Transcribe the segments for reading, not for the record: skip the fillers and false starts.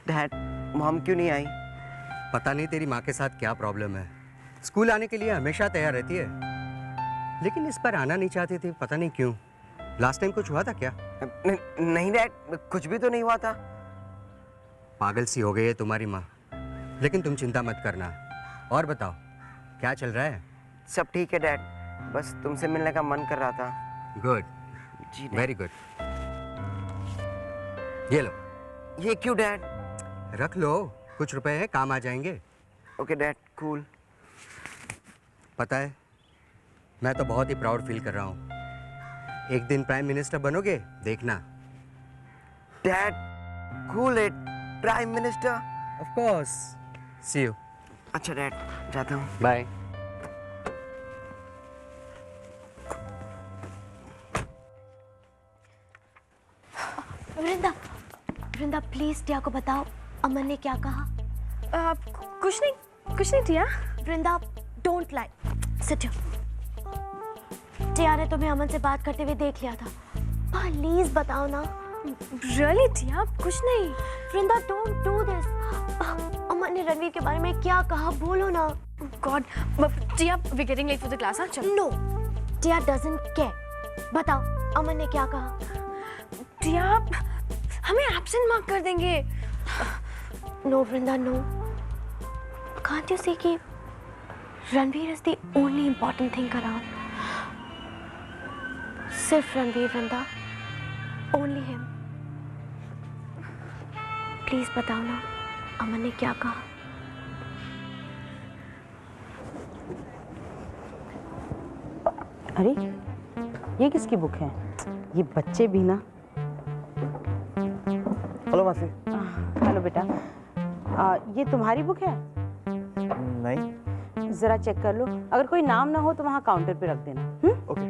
Dad, mom क्यों नहीं आई? पता नहीं तेरी माँ के साथ क्या प्रॉब्लम है। स्कूल आने के लिए हमेशा तैयार रहती है, लेकिन इस पर आना नहीं चाहती थी, पता नहीं क्यों। लास्ट टाइम कुछ हुआ था क्या? नहीं डैड, कुछ भी तो नहीं हुआ था। पागल सी हो गई है तुम्हारी माँ। लेकिन तुम चिंता मत करना। और बताओ, क्या चल रहा है? सब ठीक है डैड, बस तुमसे मिलने का मन कर रहा था। गुड, जी वेरी गुड। ये लो। ये क्यों डैड? रख लो, कुछ रुपए हैं, काम आ जाएंगे। Okay dad, cool. पता है, मैं तो बहुत ही प्राउड फील कर रहा हूँ। एक दिन प्राइम मिनिस्टर बनोगे, देखना। Dad, cool it, prime minister. Of course. See you. अच्छा डैड, जाता हूँ। बाय। वृंदा, वृंदा प्लीज टिया को बताओ अमन ने क्या कहा। कुछ नहीं टिया। वृंदा डोंट लाई, सिट। टिया ने तुम्हें अमन से बात करते हुए देख लिया था, प्लीज बताओ ना। रियली टिया, कुछ नहीं। Vrinda don't do this. Aman ने रणवीर के बारे में क्या कहा, बोलो ना। God Tia, we getting late for the class. चलो। No, Tia doesn't care. बताओ अमन ने क्या कहा। टिया, हमें एब्सेंट मार्क कर देंगे। No Vrinda, no. Can't you see कि Ranveer is the only important thing around. सिर्फ Ranveer Vrinda, only him. Please बताओ ना अमन ने क्या कहा। अरे ये किसकी बुक है? ये बच्चे भी ना। हेलो मासी। हेलो बेटा, ये तुम्हारी बुक है? नहीं। जरा चेक कर लो, अगर कोई नाम ना हो तो वहाँ काउंटर पे रख देना। ओके।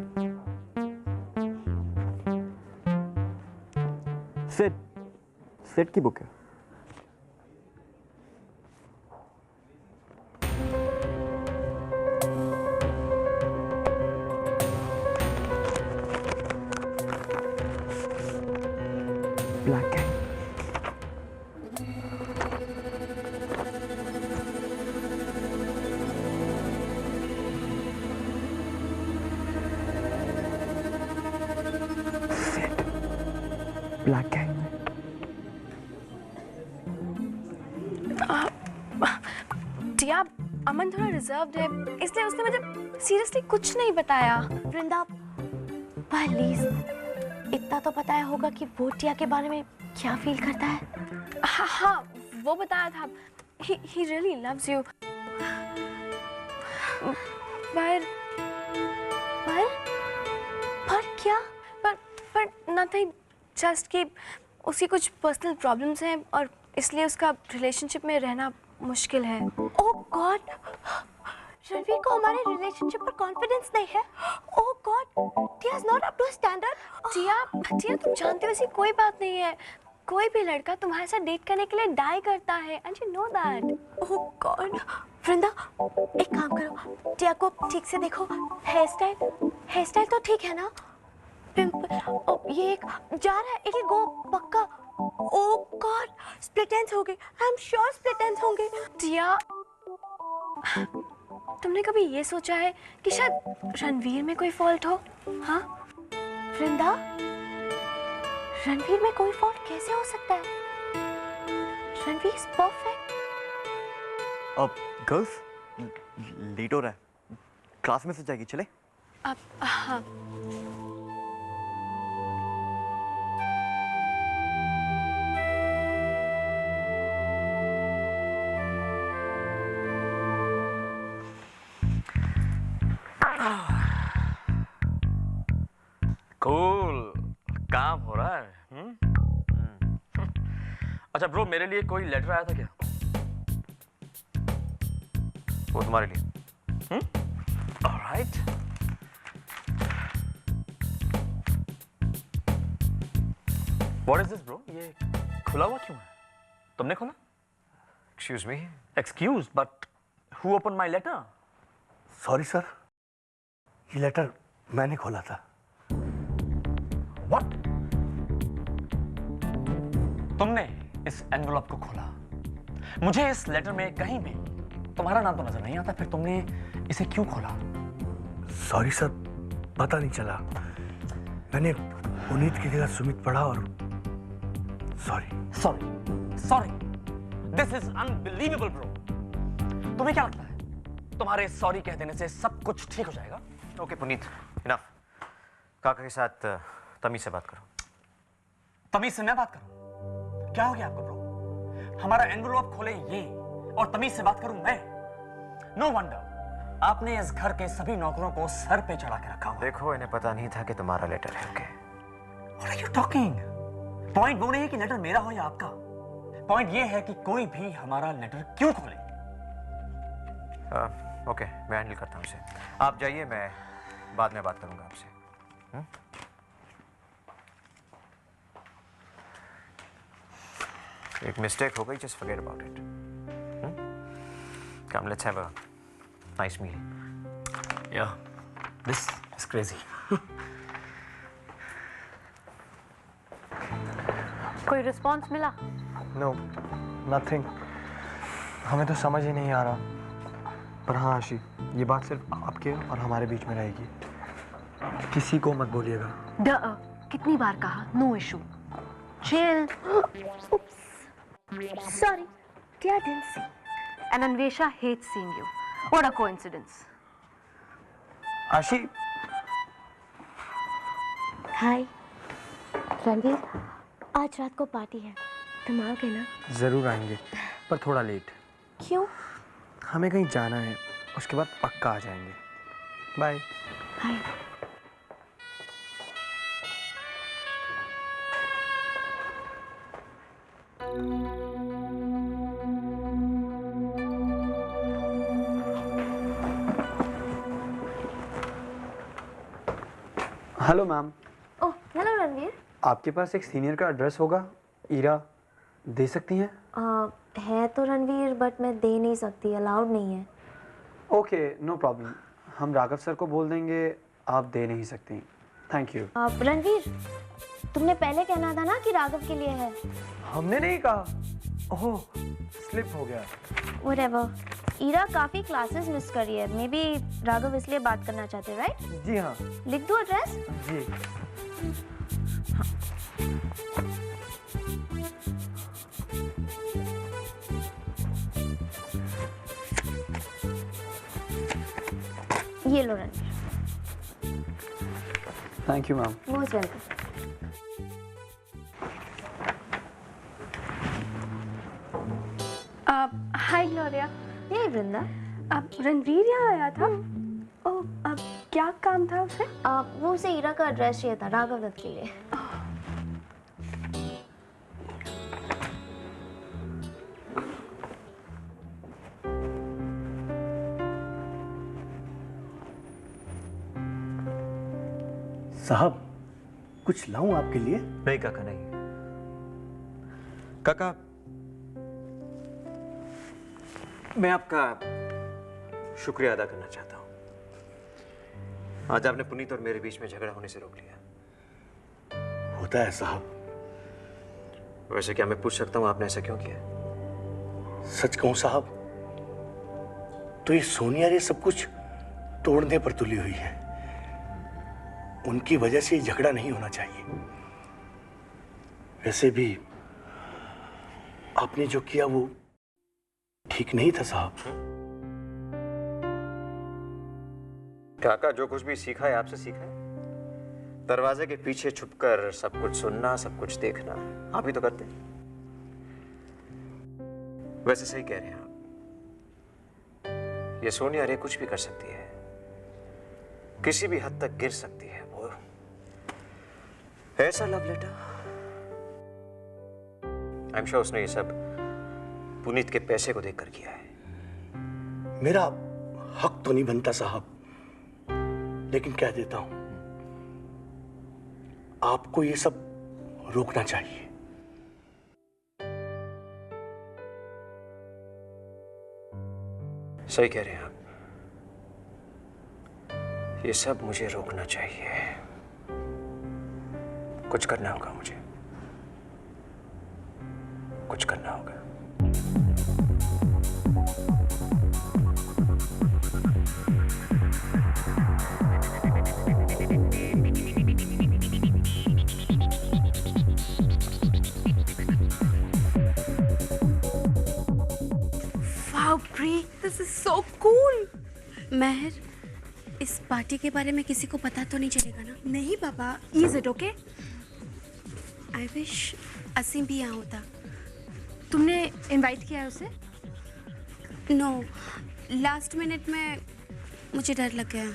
सिड, सिड की बुक है। ब्लैक है। ब्लैक गैंग में। टिया, अमन थोड़ा रिजर्व्ड है, इसलिए उसने मुझे सीरियसली कुछ नहीं बताया। वृंदा प्लीज, इतना तो बताया होगा कि वो टिया के बारे में क्या फील करता है। हाँ, वो बताया था। He really loves you. पर क्या? पर nothing, just कि उसकी कुछ पर्सनल प्रॉब्लम्स हैं और इसलिए उसका रिलेशनशिप में रहना मुश्किल है। ओह गॉड, रणवीर को हमारे रिलेशनशिप पर कॉन्फिडेंस नहीं है। Oh God, Tia is not up to standard. Tia तुम जानते हो ऐसी कोई बात नहीं है। कोई भी लड़का तुम्हारे साथ डेट करने के लिए डाई करता है, and you know that. Oh God, Vrinda एक काम करो, टिया को ठीक से देखो। हेयर स्टाइल तो ठीक है ना? पिंपल, ये एक जा रहा है, एक गो पक्का। ओह गॉड, स्प्लिट एंड्स हो गए। आई एम श्योर स्प्लिट एंड्स होंगे। टिया, तुमने कभी ये सोचा है कि शायद रणवीर में कोई फॉल्ट हो? हाँ वृंदा, रणवीर में कोई फॉल्ट कैसे हो सकता है? Ranveer is perfect. अब गर्ल्स, लेट हो रहा है, क्लास में से जाएगी, चले? अब हाँ। कूल, काम हो रहा है। अच्छा ब्रो, मेरे लिए कोई लेटर आया था क्या? वो तुम्हारे लिए। Alright. What is this bro? ये खुला हुआ क्यों है? तुमने खोला? Excuse me. Excuse, but who open my letter? Sorry sir. ये लेटर मैंने खोला था। What? तुमने इस एनवेलप को खोला। मुझे इस लेटर में कहीं भी तुम्हारा नाम तो नजर नहीं आता, फिर तुमने इसे क्यों खोला? सॉरी सर, पता नहीं चला। मैंने पुनीत की जगह सुमित पढ़ा और sorry this is unbelievable bro. तुम्हें क्या लगता है तुम्हारे सॉरी कह देने से सब कुछ ठीक हो जाएगा? Okay Puneet, enough. काका के साथ तमीज से बात करो। तमीज से मैं बात करूं? क्या हो गया आपको ब्रो? हमारा एनवेलप खोले ये और तमीज से बात करूं मैं? नो वंडर आपने इस घर के सभी नौकरों को सर पे चढ़ा के रखा हुआ। देखो, इन्हें पता नहीं था कि तुम्हारा लेटर है। Okay, What are you talking? Point वो नहीं है कि लेटर मेरा हो या आपका। पॉइंट ये है कि कोई भी हमारा लेटर क्यों खोले। ओके, मैं हैंडल करता हूँ इसे। आप जाइए, मैं बाद में बात करूंगा आपसे। एक मिस्टेक हो गई, just forget about it. Come, let's have a nice meal. Yeah, this is crazy. कोई रिस्पॉन्स मिला? No, nothing. हमें तो समझ ही नहीं आ रहा। पर हाँ आशी, ये बात सिर्फ आपके और हमारे बीच में रहेगी। किसी को मत बोलिएगा। कितनी बार कहा, no issue, chill. Sorry, dear, I didn't see. And Anvesha hates seeing you. What a coincidence. आशी, हाय रणवीर, आज रात को पार्टी है, तुम आओगे ना? ज़रूर आएंगे, पर थोड़ा लेट। क्यों? हमें कहीं जाना है, उसके बाद पक्का आ जाएंगे। Bye. Hi. Hello ma'am, oh hello Ranveer. आपके पास एक सीनियर का एड्रेस होगा, ईरा दे सकती हैं? है तो रणवीर, बट मैं दे नहीं सकती, अलाउड नहीं है। Okay, no problem. हम राघव सर को बोल देंगे, आप दे नहीं सकती। Thank you. रणवीर, तुमने पहले कहना था ना कि राघव के लिए है। हमने नहीं कहा। ओह, स्लिप हो गया। Whatever. ईरा काफी क्लासेस मिस करी है, मे बी राघव इसलिए बात करना चाहते, राइट? जी हाँ। लिख दो एड्रेस? जी। ये लो Ranveer. Thank you ma'am. Most welcome. Hi Gloria. Hey Vrinda. अब रणवीर यहाँ आया था? ओह, अब क्या काम था उसे? वो उसे ईरा का एड्रेस चाहिए था राघव दत्त के लिए। साहब, कुछ लाऊं आपके लिए? नहीं काका, नहीं। काका, मैं आपका शुक्रिया अदा करना चाहता हूं। आज आपने पुनीत और मेरे बीच में झगड़ा होने से रोक लिया। होता है साहब। वैसे क्या मैं पूछ सकता हूं आपने ऐसा क्यों किया? सच कहूं साहब, तो ये सोनिया ये सब कुछ तोड़ने पर तुली हुई है। उनकी वजह से ये झगड़ा नहीं होना चाहिए। वैसे भी आपने जो किया वो ठीक नहीं था साहब। काका, जो कुछ भी सीखा है आपसे सीखा है। दरवाजे के पीछे छुपकर सब कुछ सुनना, सब कुछ देखना, आप ही तो करते हैं। वैसे सही कह रहे हैं आप। ये सोनिया रे कुछ भी कर सकती है, किसी भी हद तक गिर सकती है। वो ऐसा love letter, I am sure उसने ये सब पुनीत के पैसे को देखकर किया है। मेरा हक तो नहीं बनता साहब, लेकिन कह देता हूं, आपको ये सब रोकना चाहिए। सही कह रहे हैं आप। ये सब मुझे रोकना चाहिए। कुछ करना होगा मुझे, कुछ करना होगा। वाओ प्री, this is so cool. Mehar, इस पार्टी के बारे में किसी को पता तो नहीं चलेगा ना? नहीं पापा, is it okay? I wish Aseem भी यहाँ होता। तुमने इनवाइट किया है उसे? नो, लास्ट मिनट में मुझे डर लग गया।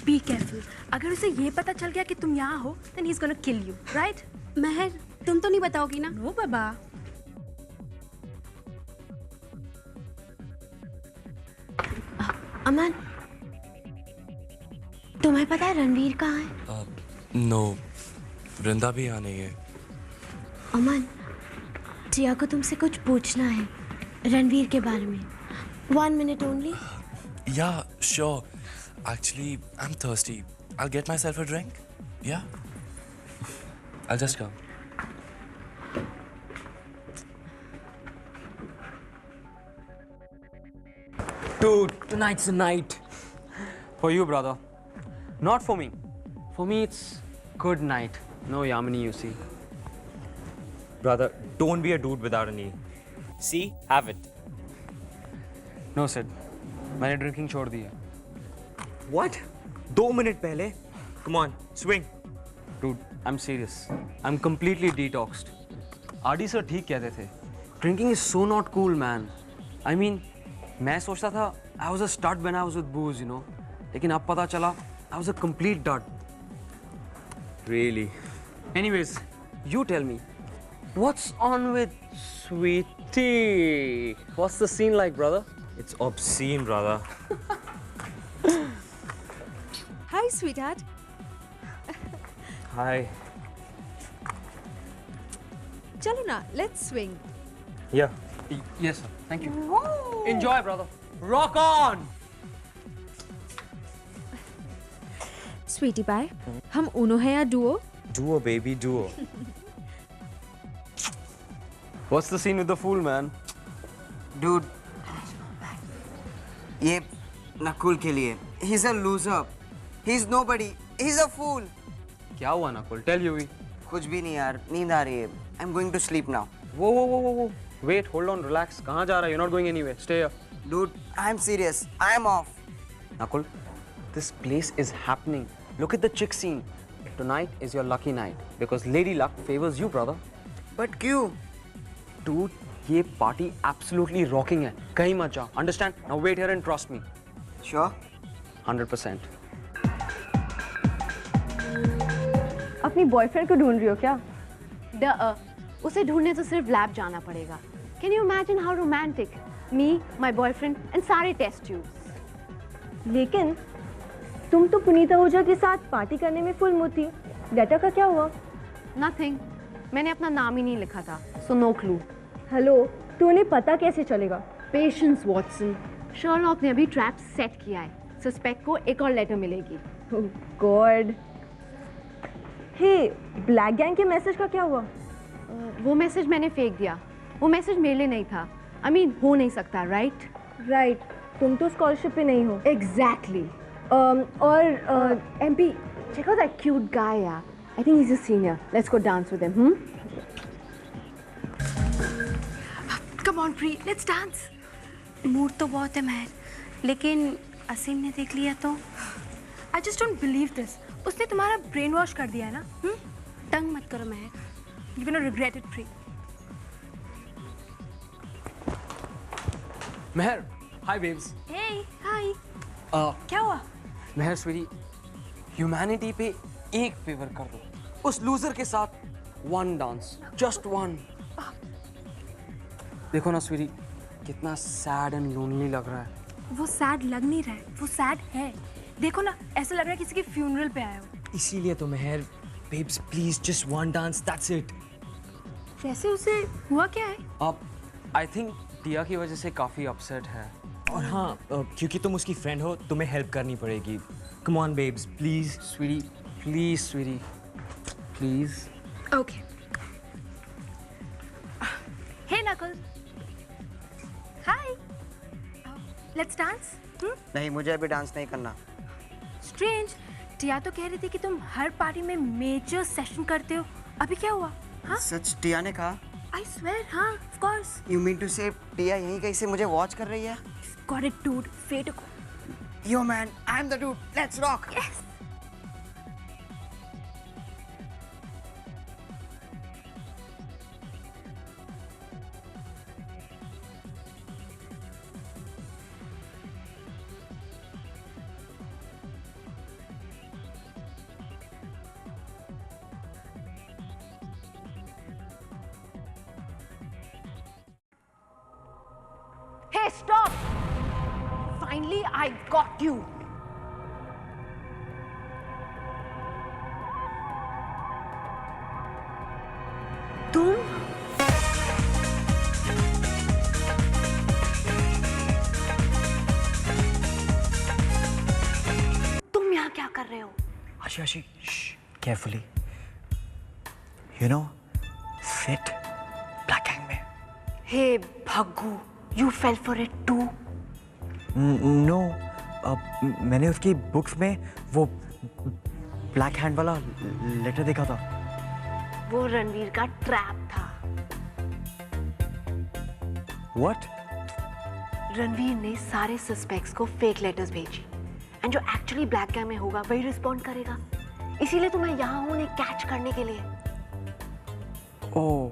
बी केयरफुल, अगर उसे ये पता चल गया कि तुम यहाँ हो then he is gonna kill you, right? Mehar, तुम तो नहीं बताओगी ना? नो बाबा। अमन, तुम्हें पता है रणवीर कहाँ है? नो, वृंदा भी यहाँ नहीं है। अमन, टिया को तुमसे कुछ पूछना है रणवीर के बारे में। 1 minute only. Yeah, sure. Actually, I'm thirsty. I'll get myself a drink. Yeah? I'll just come. Dude, tonight's the night. For you, brother. Not for me. For me, it's good night. No Yamini, you see. Brother, don't be a dude without a knee. See? Have it. No, Sid. मैंने drinking छोड़ दी है। What? 2 minutes पहले? Come on, swing. Dude, I'm serious. I'm completely detoxed. RD sir ठीक कहते थे। Drinking is so not cool, man. I mean, मैं सोचता था I was a stud when I was with booze, you know. लेकिन अब पता चला I was a complete dud. Really? Anyways, you tell me, what's on with Sweetie? What's the scene like, brother? It's obscene, brother. Hi, sweetheart. Hi. चलो ना, let's swing. Yeah. Yes, sir. Thank you. Enjoy, brother. Rock on! Sweetie pie, हम उनो है या duo? Duo, baby, duo. What's the scene with the fool, man? Dude, ये नकुल के लिए। He's a loser. He's nobody. He's a fool. क्या हुआ Nakul? Tell you. कुछ भी नहीं यार, नींद आ रही है। I'm going to sleep now. Whoa. Wait, hold on, relax. कहाँ जा रहा है? You're not going anywhere. Stay here. Dude, I'm serious. I am off. Nakul, this place is happening. Look at the chick scene. Tonight is your lucky night because Lady Luck favors you, brother. But क्यों? Dude, ये party absolutely rocking है. कहीं मत जा. Understand? Now wait here and trust me. Sure? 100%. अपनी boyfriend को ढूंढ रही हो क्या? उसे ढूंढने तो सिर्फ लैब जाना पड़ेगा। Can you imagine how romantic? Me, my boyfriend and सारे टेस्ट ट्यूब्स। लेकिन तुम तो पुनीता ओझा के साथ पार्टी करने में फुल मूड थी। डेटा का क्या हुआ? Nothing. मैंने अपना नाम ही नहीं लिखा था, so no clue. हेलो, तो उन्हें पता कैसे चलेगा? पेशेंस वॉटसन, शर्लॉक ने अभी ट्रैप सेट किया है। सस्पेक्ट को एक और लेटर मिलेगी। ओह गॉड। हे, ब्लैक गैंग के मैसेज का क्या हुआ? वो मैसेज मैंने फेंक दिया। वो मैसेज मेरे लिए नहीं था। I mean, हो नहीं सकता, राइट? राइट, तुम तो स्कॉलरशिप पे नहीं हो। Exactly. और MP, check out that cute guy, yeah. I think he's a senior. Let's go dance with him, Come on, Pri, let's dance. Mood तो बहुत है महर, लेकिन असीम ने देख लिया तो? I just don't believe this. उसने तुम्हारा brain wash कर दिया है ना? तंग मत करो महर। You're gonna regret it, Pri. Meher, hi babes. Hey, hi. क्या हुआ? Meher, sweetie, humanity पे एक फेवर कर दो. उस लूजर के साथ one dance, just one. देखो ना स्वीटी, कितना sad and lonely लग रहा है. वो sad लग नहीं रहा है, वो sad है. देखो ना, ऐसा लग रहा है किसी के funeral पे आया हो. इसीलिए तो मेहर, babes, please, just one dance, that's it. वैसे उसे हुआ क्या है? अब I think टिया की वजह से काफी upset है. और हाँ, क्योंकि तुम उसकी फ्रेंड हो, तुम्हें हेल्प करनी पड़ेगी. Come on, babes, please. Sweetie, please, sweetie. Please. Okay. Hey, Knuckles. Hi. Let's dance. नहीं, मुझे अभी डांस नहीं करना। Strange. टिया तो कह रही थी कि तुम हर पार्टी में मेजर सेशन करते हो। अभी क्या हुआ? हाँ? सच टिया ने कहा? I swear, हाँ, of course. You mean to say टिया यहीं कहीं से मुझे वॉच कर रही है? Got it, dude. Way to go. Yo man, I'm the dude. Let's rock. Yes. Hey, stop! Finally, I got you. तुम? तुम यहाँ क्या कर रहे हो? आशी आशी, carefully. You know, sit black gang में. Hey, Bhaggu, you fell for it too. No, मैंने उसकी बुक्स में वो ब्लैक हैंड वाला लेटर देखा था. वो रणवीर का ट्रैप था. What? रणवीर ने सारे सस्पेक्ट्स को फेक लेटर्स भेजी एंड जो एक्चुअली ब्लैक गैंग में होगा वही रिस्पॉन्ड करेगा. इसीलिए तो मैं यहाँ हूँ उन्हें कैच करने के लिए. Oh.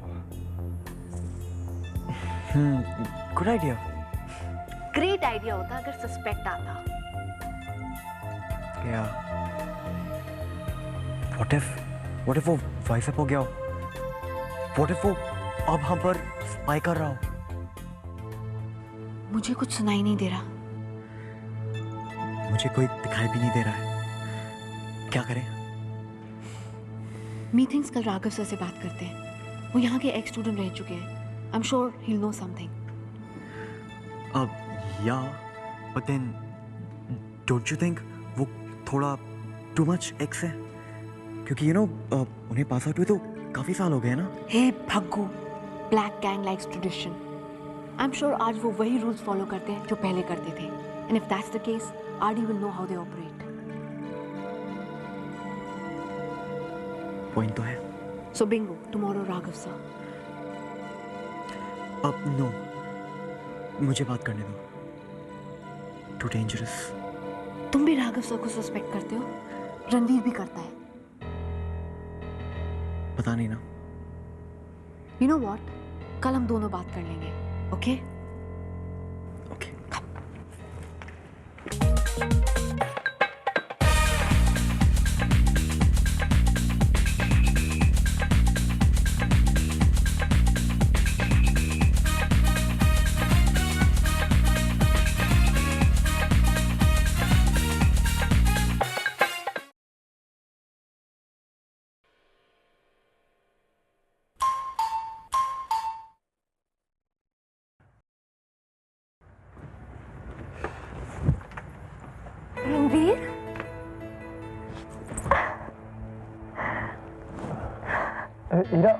Good idea. Great idea होता अगर सस्पेक्ट आता. Yeah. What if वो वाइस अप हो गया हो? What if वो अब हम पर स्पाई कर रहा हो? मुझे कुछ सुनाई नहीं दे रहा. मुझे कोई दिखाई भी नहीं दे रहा है. क्या करें? मीटिंग्स कल राघव सर से बात करते हैं. वो यहाँ के एक्स स्टूडेंट रह चुके हैं. I'm sure he'll know something. Yeah, but then don't you think वो थोड़ा too much ex है? क्योंकि you know उन्हें पास आउट हुए तो काफी साल हो गए ना. Hey Bhaggu, black gang likes tradition. I'm sure आज वो वही rules follow करते हैं जो पहले करते थे. And if that's the case, RD will know how they operate. Point तो है. So bingo, tomorrow Raghav sir. अब no, मुझे बात करने दो. Too dangerous. तुम भी राघव सर को सस्पेक्ट करते हो? रणवीर भी करता है. पता नहीं ना. You know what? कल हम दोनों बात कर लेंगे. Okay? Okay. रणवीर? इरा